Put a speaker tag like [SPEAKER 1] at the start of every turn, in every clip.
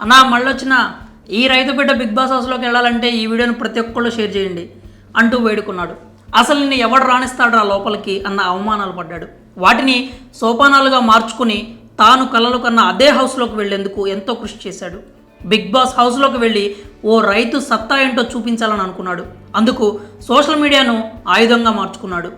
[SPEAKER 1] అన్నా మళ్ళొచ్చిన ఈ రైతు బిడ్డ బిగ్ బాస్ హౌస్లోకి వెళ్ళాలంటే ఈ వీడియోని ప్రతి ఒక్కళ్ళు షేర్ చేయండి అంటూ వేడుకున్నాడు. అసలు నిన్ను ఎవడు రాణిస్తాడు లోపలికి అన్న అవమానాలు పడ్డాడు. వాటిని సోపానాలుగా మార్చుకుని తాను కలలు కన్నా అదే హౌస్లోకి వెళ్లేందుకు ఎంతో కృషి చేశాడు. బిగ్ బాస్ హౌస్లోకి వెళ్ళి ఓ రైతు సత్తా ఏంటో చూపించాలని అనుకున్నాడు. అందుకు సోషల్ మీడియాను ఆయుధంగా మార్చుకున్నాడు.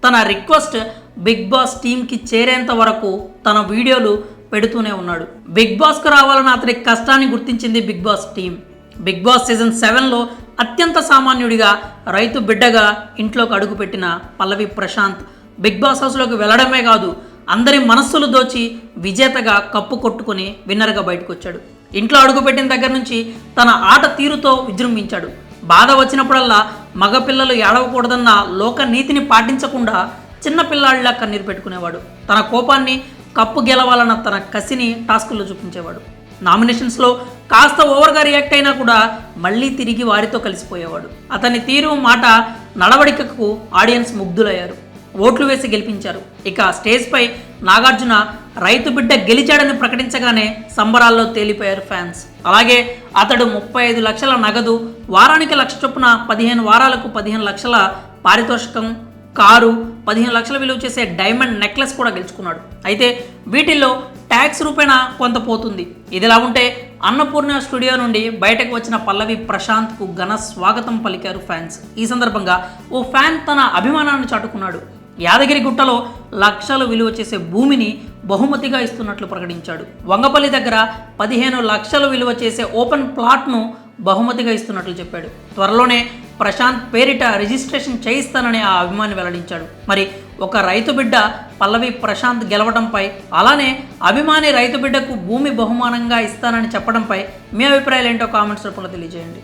[SPEAKER 1] తన రిక్వెస్ట్ బిగ్ బాస్ టీంకి చేరేంత వరకు తన వీడియోలు పెడుతూనే ఉన్నాడు. బిగ్ బాస్కు రావాలని అతని కష్టాన్ని గుర్తించింది Bigg Boss team. Bigg Boss season 7లో అత్యంత సామాన్యుడిగా రైతు బిడ్డగా ఇంట్లోకి అడుగుపెట్టిన పల్లవి ప్రశాంత్ బిగ్ బాస్ హౌస్లోకి వెళ్ళడమే కాదు, అందరి మనస్సులు దోచి విజేతగా కప్పు కొట్టుకుని విన్నర్గా బయటకు వచ్చాడు. ఇంట్లో అడుగుపెట్టిన దగ్గర నుంచి తన ఆట తీరుతో విజృంభించాడు. బాధ వచ్చినప్పుడల్లా మగపిల్లలు ఏడవకూడదన్న లోక నీతిని పాటించకుండా చిన్న పిల్లాడిలా కన్నీరు పెట్టుకునేవాడు. తన కోపాన్ని కప్పు గెలవాలన్న తన కసిని టాస్కుల్లో చూపించేవాడు. నామినేషన్స్లో కాస్త ఓవర్గా రియాక్ట్ అయినా కూడా మళ్ళీ తిరిగి వారితో కలిసిపోయేవాడు. అతని తీరు, మాట, నడవడికకు ఆడియన్స్ ముగ్ధులయ్యారు. ఓట్లు వేసి గెలిపించారు. ఇక స్టేజ్పై నాగార్జున రైతు బిడ్డ గెలిచాడని ప్రకటించగానే సంబరాల్లో తేలిపోయారు ఫ్యాన్స్. అలాగే అతడు 35 లక్షల నగదు, వారానికి 1,00,000 చొప్పున 15 వారాలకు 15 లక్షల పారితోషికం, కారు, 15 లక్షల విలువ చేసే డైమండ్ నెక్లెస్ కూడా గెలుచుకున్నాడు. అయితే వీటిల్లో ట్యాక్స్ రూపేణా కొంత పోతుంది. ఇదిలా ఉంటే అన్నపూర్ణ స్టూడియో నుండి బయటకు వచ్చిన పల్లవి ప్రశాంత్కు ఘన స్వాగతం పలికారు ఫ్యాన్స్. ఈ సందర్భంగా ఓ ఫ్యాన్ తన అభిమానాన్ని చాటుకున్నాడు. యాదగిరి గుట్టలో లక్షలు విలువ చేసే భూమిని బహుమతిగా ఇస్తున్నట్లు ప్రకటించాడు. వంగపల్లి దగ్గర 15 లక్షలు విలువ చేసే ఓపెన్ ప్లాట్ను బహుమతిగా ఇస్తున్నట్లు చెప్పాడు. త్వరలోనే ప్రశాంత్ పేరిట రిజిస్ట్రేషన్ చేయిస్తానని ఆ అభిమాని వెల్లడించాడు. మరి ఒక రైతు బిడ్డ పల్లవి ప్రశాంత్ గెలవడంపై, అలానే అభిమాని రైతు బిడ్డకు భూమి బహుమానంగా ఇస్తానని చెప్పడంపై మీ అభిప్రాయాలు ఏంటో కామెంట్స్ రూపంలో తెలియజేయండి.